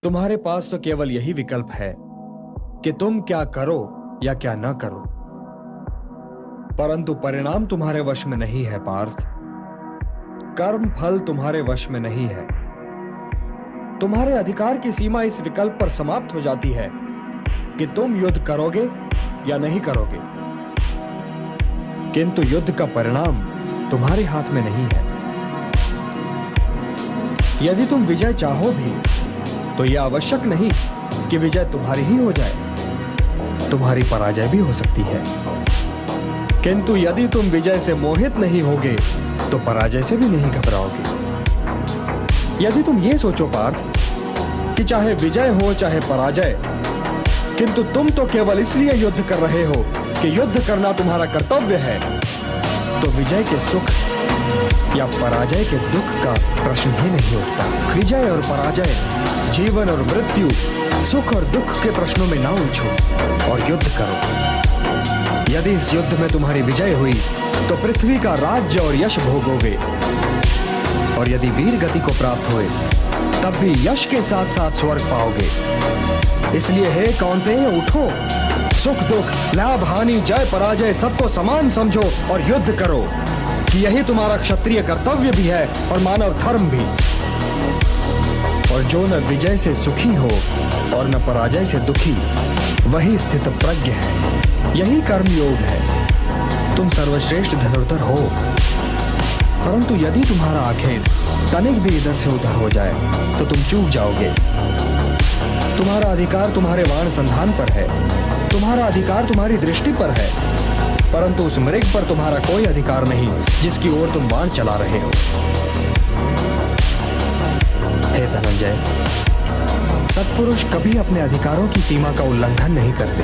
तुम्हारे पास तो केवल यही विकल्प है कि तुम क्या करो या क्या ना करो, परंतु परिणाम तुम्हारे वश में नहीं है पार्थ। कर्म फल तुम्हारे वश में नहीं है। तुम्हारे अधिकार की सीमा इस विकल्प पर समाप्त हो जाती है कि तुम युद्ध करोगे या नहीं करोगे, किंतु युद्ध का परिणाम तुम्हारे हाथ में नहीं है। यदि तुम विजय चाहो भी तो यह आवश्यक नहीं कि विजय तुम्हारी ही हो जाए, तुम्हारी पराजय भी हो सकती है। किंतु यदि तुम विजय से मोहित नहीं होगे तो पराजय से भी नहीं घबराओगे। यदि तुम ये सोचो पार्थ कि चाहे विजय हो चाहे पराजय, किंतु तुम तो केवल इसलिए युद्ध कर रहे हो कि युद्ध करना तुम्हारा कर्तव्य है, तो विजय के सुख या पराजय के दुख का प्रश्न ही नहीं उठता। विजय और पराजय, जीवन और मृत्यु, सुख और दुख के प्रश्नों में ना उलझो और युद्ध करो। यदि इस युद्ध में तुम्हारी विजय हुई तो पृथ्वी का राज्य और यश भोगोगे, और यदि वीर गति को प्राप्त हुए तब भी यश के साथ साथ स्वर्ग पाओगे। इसलिए हे कौन्तेय, उठो, सुख दुख, लाभ हानि, जय पराजय सबको समान समझो और युद्ध करो, कि यही तुम्हारा क्षत्रिय कर्तव्य भी है और मानव धर्म भी। और जो न विजय से सुखी हो और न पराजय से दुखी, वही स्थित प्रज्ञ है, यही कर्म योग है। तुम सर्वश्रेष्ठ धनुर्धर हो, परंतु यदि तुम्हारा आखेट तनिक भी इधर से उधर हो जाए तो तुम चूक जाओगे। तुम्हारा अधिकार तुम्हारे बाण संधान पर है, तुम्हारा अधिकार तुम्हारी दृष्टि पर है, परंतु उस मृग पर तुम्हारा कोई अधिकार नहीं जिसकी ओर तुम बाण चला रहे हो। हे धनंजय, सत्पुरुष कभी अपने अधिकारों की सीमा का उल्लंघन नहीं करते।